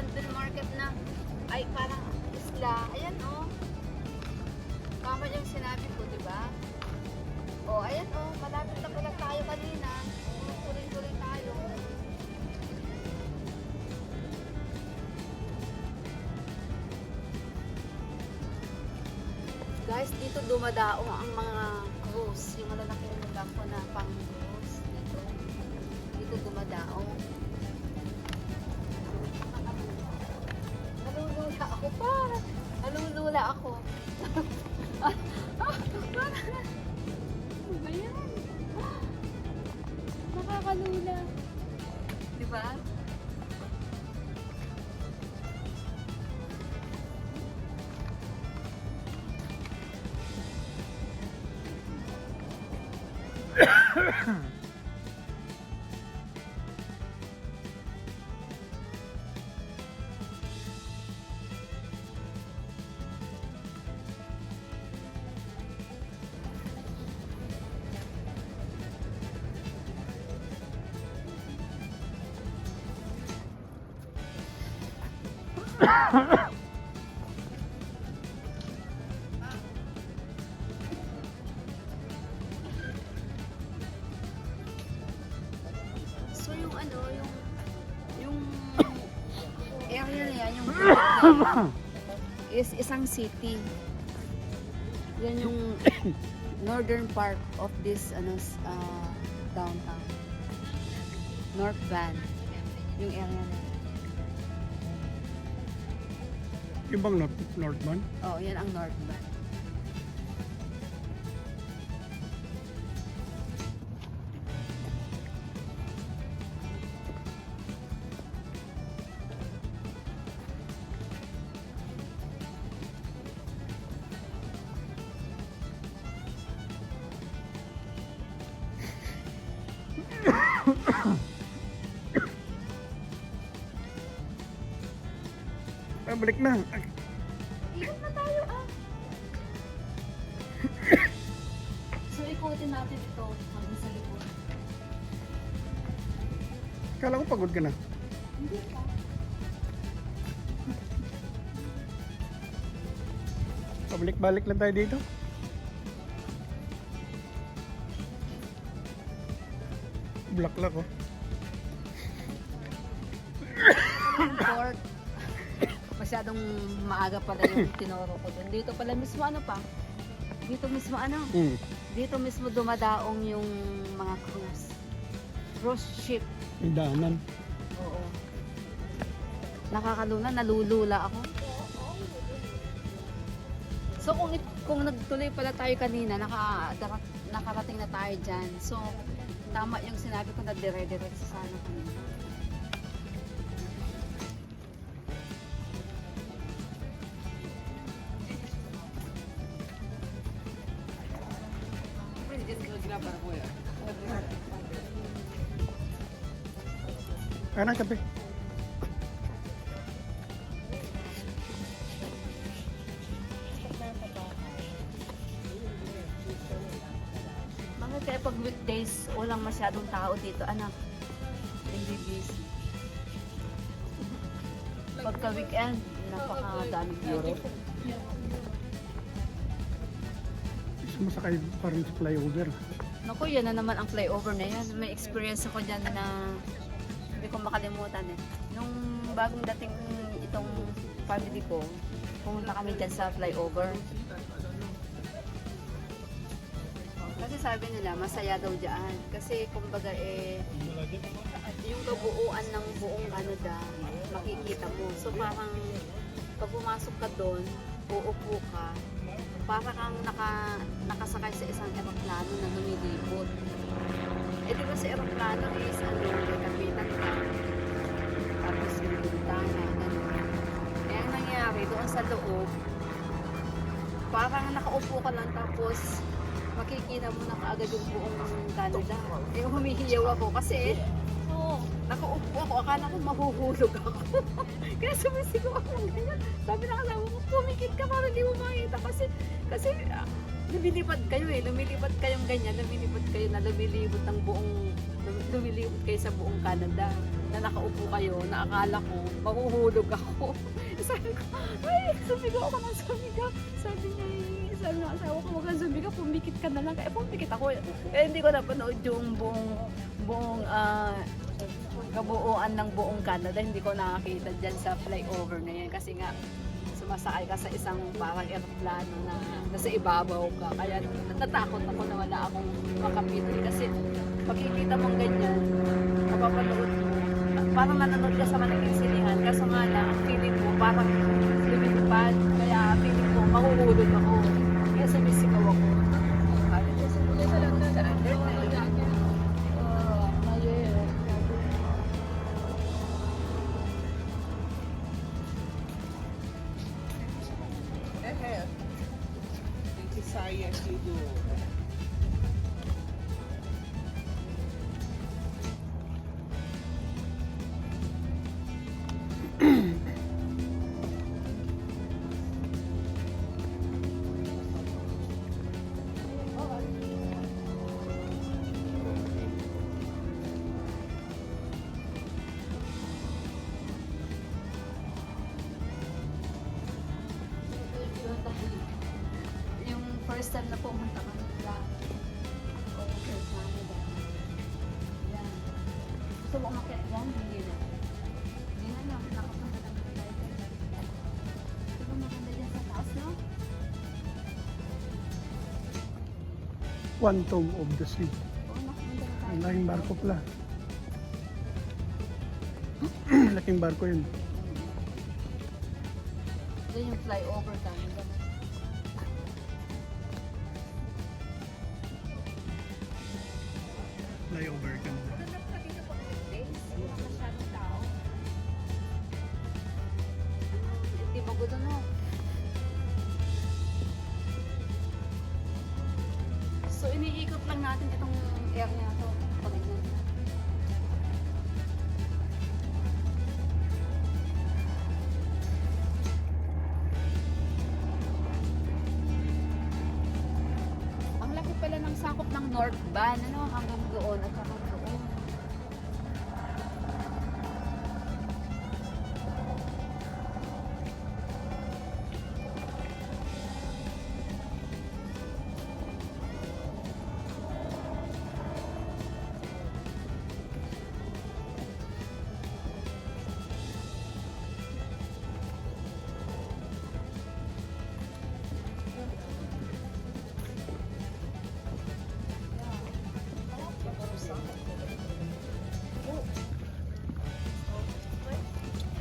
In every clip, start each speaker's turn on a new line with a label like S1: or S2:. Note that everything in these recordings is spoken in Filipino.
S1: abandoned market na ay parang isla. Ayan oh. Tama yung sinabi ko, di ba? Oh, ayan oh, malapit na pala tayo kanina. Tuloy-tuloy tayo. Guys, dito dumadaong ang mga cruise, yung malalaking bangko na pang cruise dito. Dito dumadaong. Nalulula ako pa. Nalulula ako. Ano ba yan? Nakakalula. Diba? So yung ano, yung area na yan, yung is isang city. Yan yung northern part of this downtown. North Van. Yung area na yan.
S2: Yung bang Northman?
S1: Oh, yan ang North Van.
S2: Ah, balik na. Ay,
S1: Ikot na tayo ah. So ikutin natin ito hanggang sa likod.
S2: kala ko pagod ka na.
S1: Hindi pa.
S2: Pabalik-balik lang tayo dito. Blaklak oh.
S1: Port. Masyadong maaga pala yung tinuro ko dun. Dito pala mismo ano pa? Dito mismo ano? Dito mismo dumadaong yung mga cruise ship.
S2: May daanan.
S1: Oo. Nakakalula, nalulula ako. So kung nagtuloy pala tayo kanina, nakarating na tayo dyan. So tama yung sinabi ko na dire-diretso sana kanina.
S2: Kanan kape.
S1: Bakit kaya pag weekdays, walang masyadong tao dito, anak? Hindi busy. Pagka weekend, napakadaming Europe.
S2: Sumasakay pa rin sa flyover.
S1: Naku, yan na naman ang flyover na yan. May experience ako dyan na hindi ko makalimutan eh. Nung bagong dating itong family ko, pumunta kami dyan sa flyover. Kasi sabi nila, masaya daw dyan. Kasi kumbaga yung kabuuan ng buong Canada, makikita mo. So parang pag pumasok ka doon, uupo ka, para kang nakasakay sa isang eroplano na lumilipot. Eh di ba sa eroplano is may kapitan ka, tapos yung bintana, gano'n. Eh ang nangyari doon sa loob, parang nakaupo ka lang tapos makikita mo na kaagad yung buong Canada. Eh humihiyaw ako kasi nakaupo ako, akala ko mahuhulog ako. Kaya sumisigaw ako ng ganyan. Sabi na kasama ko, pumikit ka para hindi mo makita kasi lumilipad kayo eh. Lumilipad kayong ganyan. Lumilipad kayo na lumilipad ng buong, lumilipad kayo sa buong Canada. Na nakaupo kayo, na akala ko, mahuhulog ako. Sabi ko, ay, sumigaw ako ng sumigaw. Sabi niya, sabi ng asawa ko, huwag kang sumigaw, pumikit ka na lang. Kaya pumikit ako. Kaya hindi ko napanood yung buong kabuuan ng buong Canada. Hindi ko nakakita dyan sa flyover na yan. Kasi nga, sumasakay ka sa isang parang aeroplano na nasa ibabaw ka. Kaya natakot ako na wala akong makapitol. Kasi pagkikita mong ganyan, mapapanood mo, parang nanonood ka sa malaking sinihan. Kaso nga lang, ang feeling mo, parang lumilipad. Kaya feeling ko, mahuhulog ako. Kaya sumisigaw ako.
S3: Saya sido.
S1: Yung first time na pumunta kami sa Canada. Yan. Gusto mo umakyat yan? Hindi na. Hindi na lang. Nakapunta lang tayo. Diba maganda dyan sa taas, no?
S2: Quantum of the Sea.
S1: Oo, nakapunta na tayo.
S2: Ang laking barko pala. Laking barko yun.
S1: Yan yung flyover kami.
S2: Flyover ka na.
S1: Maganda pa dito pag weekdays. Wala masyadong tao. Hindi magulo, no? So, iniikot lang natin itong area na to. Pagiging. Ang laki pala ng sakop ng North Van, ano, hanggang doon at saka doon.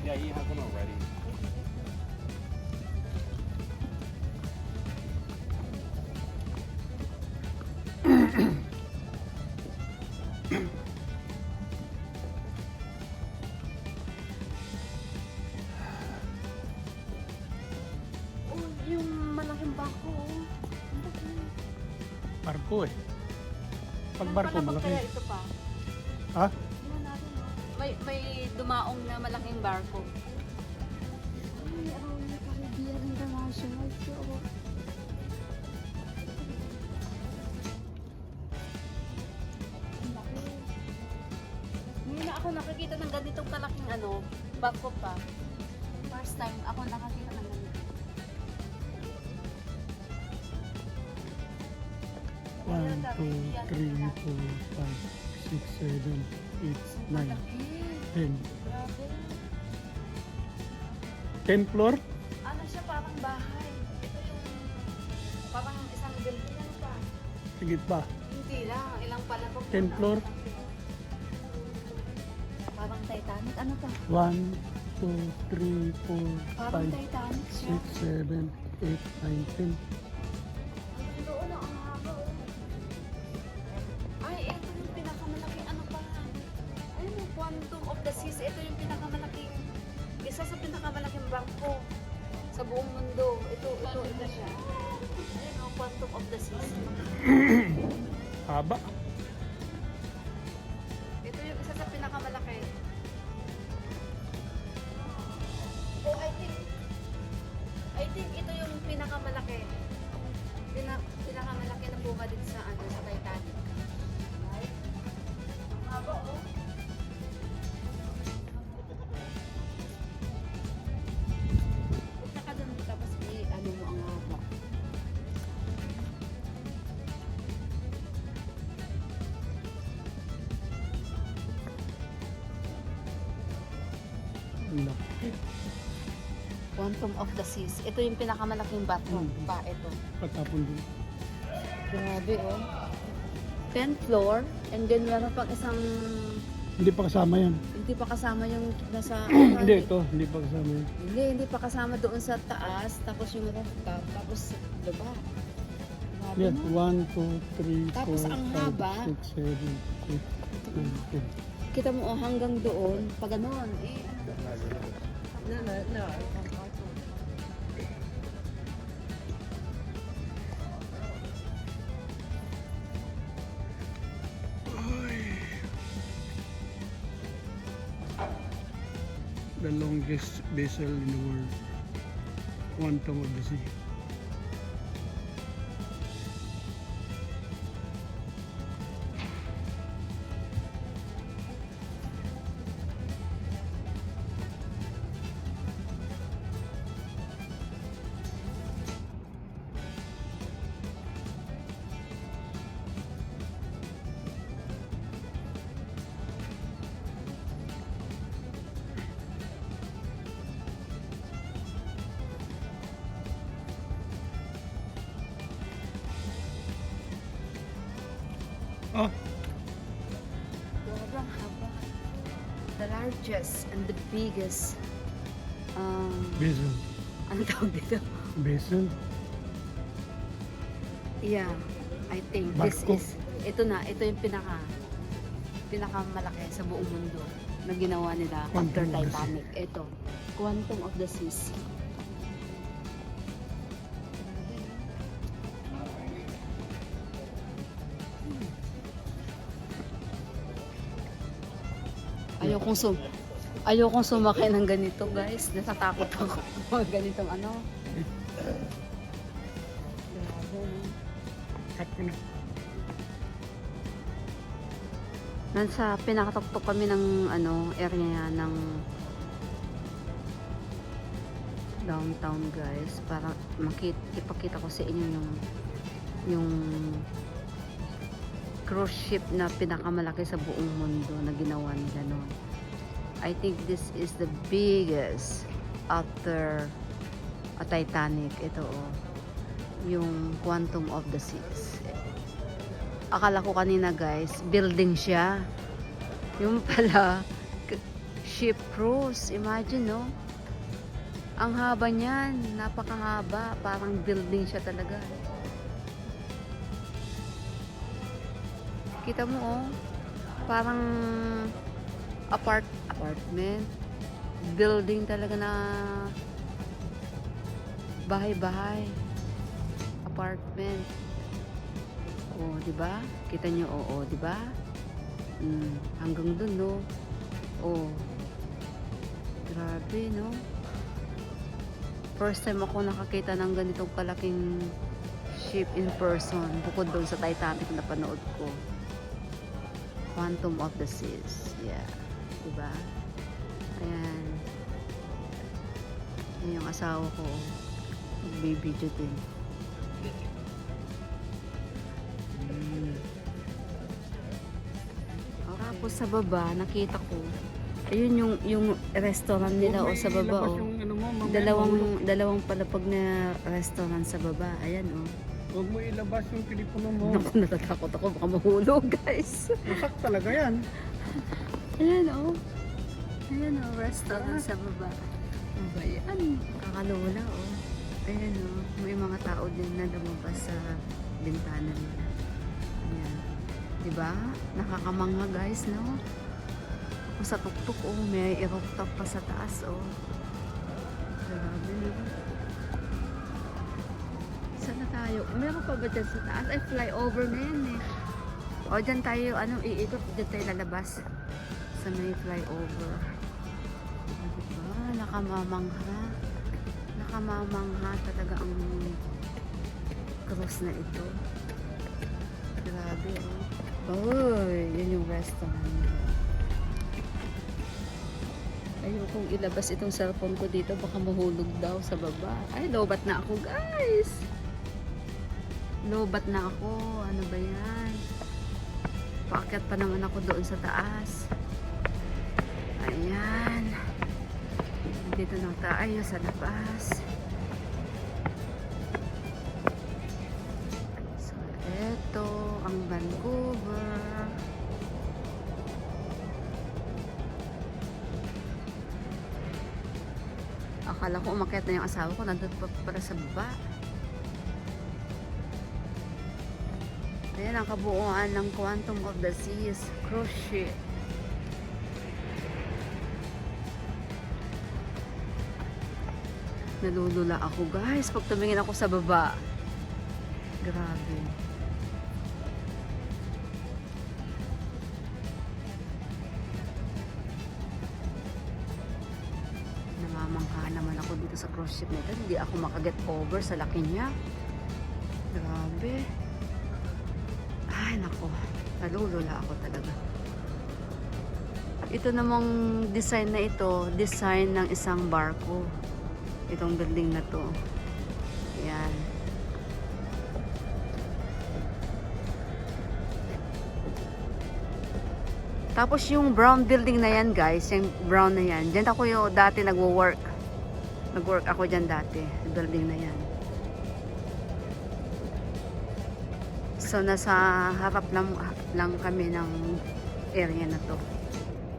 S3: Yeah, you have one already.
S1: Oh, yung malaking bako.
S2: Barko eh. Pag
S1: Ilan
S2: barko,
S1: pala ba
S2: malaki.
S1: kaya ito pa?
S2: Ha?
S1: Tingnan natin, no? May dumaong na malaking barko. Ay, Royal Caribbean International. So, ang laki. Ngayon na ako nakakita ng ganitong kalaking barko pa. First time ako nakakita ng ganito.
S2: 1, 2, 3, 4, 5, 6, 7, 8, 9,
S1: Malaki.
S2: 10.
S1: Grabe.
S2: 10 floor?
S1: Ano siya, parang bahay. Ito yung parang isang building. Ano pa?
S2: Higit ba?
S1: Hindi lang. Ilang pala po.
S2: 10 floor?
S1: Parang Titanic. Ano pa?
S2: 1, 2, 3, 4,
S1: Parang
S2: 5,
S1: Titanic siya.
S2: 6, 7, 8, 9, 10.
S1: Ang doon na ang haba. Ay, ito yung pinakamalaking ano pa. Ayun yung Quantum of the Seas. Ito yung pinakamalaking, isa sa pinakamalaking barko sa buong mundo. Ito siya. Ayun yung Quantum of the Seas.
S2: Haba.
S1: Ito yung isa sa pinakamalaki. Oh, I think ito yung pinakamalaki.
S2: Ang laki.
S1: Quantum of the Seas. Ito yung pinakamalaking bathroom pa ito.
S2: Patapon din.
S1: Grabe oh. 10th floor and then meron pang isang
S2: Hindi pa kasama yan.
S1: hindi pa kasama yung nasa
S2: Hindi, ito. Hindi pa kasama yan.
S1: hindi pa kasama doon sa taas tapos yung rooftop tapos diba? Grabe
S2: Yan.
S1: no?
S2: 1, 2, 3, 4,
S1: Tapos ang haba.
S2: 5, 6, 7, 8, 9, 10.
S1: Kita mo oh hanggang doon pag ganon eh
S3: No.
S2: The longest vessel in the world. Quantum of the Sea. Oh,
S1: sobrang haba. The largest and the biggest
S2: vessel.
S1: ano tawag dito?
S2: Vessel.
S1: Yeah, I think
S2: Barko.
S1: ito yung pinakamalaki sa buong mundo na ginawa nila after
S2: Quantum of the
S1: Titanic. Ito, Quantum of the Seas. Ayokong sumakay ng ganito, guys. Natatakot ako mga ganitong ano. Grabe, no?
S2: Cut ko na.
S1: Nasa pinakatuktok kami ng ano area ng downtown, guys, para ipakita ko sa inyo yung cruise ship na pinakamalaki sa buong mundo na ginawa nila noon. I think this is the biggest after a Titanic. Ito oh, yung Quantum of the Seas. Akala ko kanina, guys, building siya. Yung pala, ship cruise. Imagine, no? Ang haba niyan. Napakahaba. Parang building siya talaga. Kita mo, oh. Parang apartment. Building talaga na bahay-bahay. Apartment. Oh, 'di ba? Kita niyo, oh, 'di ba? Hanggang doon, no. Oh. Grabe, no. First time ako nakakita ng ganitong kalaking ship in person, bukod doon sa Titanic na panood ko. Quantum of the Seas. Yeah. 'Di ba? Ayan. Yan yung asawa ko. Nagbibideo din. Tapos sa baba, nakita ko, ayun yung restaurant nila o sa baba o. Dalawang palapag na restaurant sa baba. Ayan o.
S2: Huwag mo ilabas yung telepono mo.
S1: Naku, natatakot ako, baka mahulog, guys.
S2: Masak talaga yan.
S1: Ayan o. Ayan o, restaurant sa baba. Ano ba yan? Kakalula o. Ayan o, may mga tao din na lumabas sa bintana nila. Ayan. Diba? Nakakamangha, guys, no? Ako sa tuktok, oh, may rooftop pa sa taas, oh. Grabe, no? Saan na tayo? Meron pa ba dyan sa taas? Ay, flyover na yan, eh. O, dyan tayo, iikot, dyan tayo lalabas. Sa may flyover. Diba? Nakamamangha. Nakamamangha talaga ang cruise na ito. Grabe, oh. Uy, yun yung restaurant. Ayokong ilabas itong cellphone ko dito, baka mahulog daw sa baba. Ay, lobat na ako, guys. Lobat na ako. Ano ba yan? Paakyat pa naman ako doon sa taas. Ayan. Dito na tayo sa labas. So, eto ang Vancouver. Akala ko umakyat na yung asawa ko, nandun pa para sa baba. Ayan ang kabuuan ng Quantum of the Seas cruise ship. Nalulula ako guys pag tumingin ako sa baba. Grabe. Namamangha naman ako dito sa cruise ship na ito. Hindi ako makaget over sa laki niya. Grabe. Ay nako, nalulula ako talaga. Ito namang design na ito, design ng isang barko. Itong building na to. Ayan. Tapos yung brown building na yan guys, yung brown na yan, dyan ako yung dati nagwo-work. Nag-work ako dyan dati, building na yan. So nasa harap lang kami ng area na to.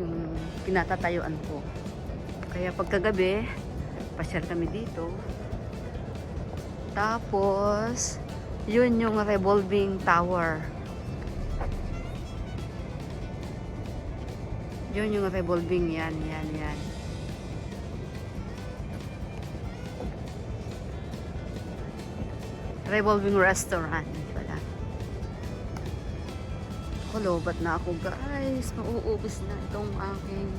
S1: Yung pinatatayuan ko. Kaya pagkagabi, pasyal kami dito. Tapos, yun yung revolving tower. Yun yung revolving yan. Revolving restaurant. Lobat na ako guys, mauubos na itong aking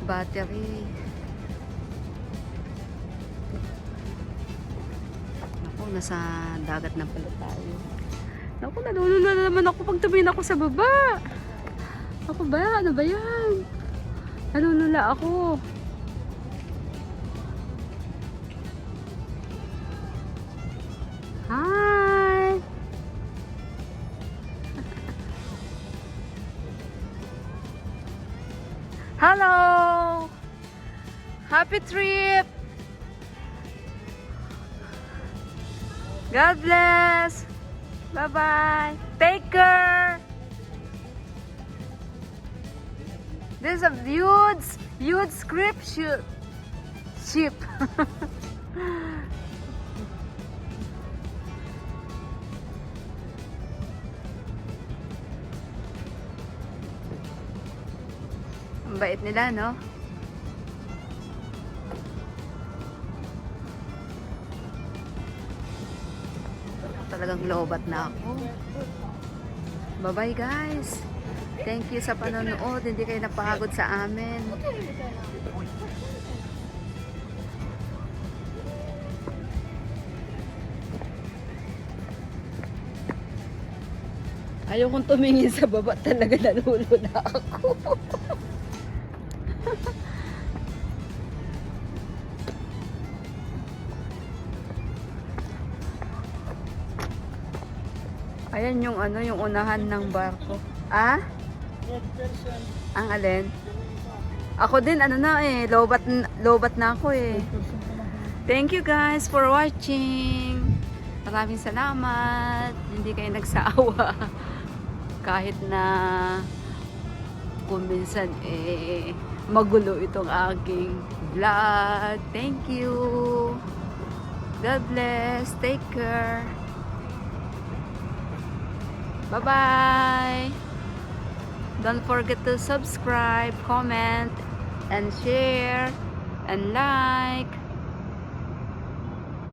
S1: battery. Naku, nasa dagat na pala tayo. Naku, nalulula na naman ako pag tumingin ako sa baba. Ako ba? Ano ba yan? Nalulula ako. Hi! Hello! Happy trip! God bless! Bye-bye! Take care! There's a huge script ship. Ang bait nila, no? Talagang lobat na ako. Bye-bye guys. Thank you sa panonood. Hindi kayo napagod sa amin. Ayaw kong tumingin sa baba, talaga nalulula ako. Ayan yung ano, yung unahan ng barko. Ah? Ang alin? Ako din, ano na eh, lobat na ako eh. Thank you guys for watching. Maraming salamat. Hindi kayo nagsawa. Kahit na kung minsan eh magulo itong aking vlog. Thank you. God bless. Take care. Bye-bye. Don't forget to subscribe, comment, and share, and like.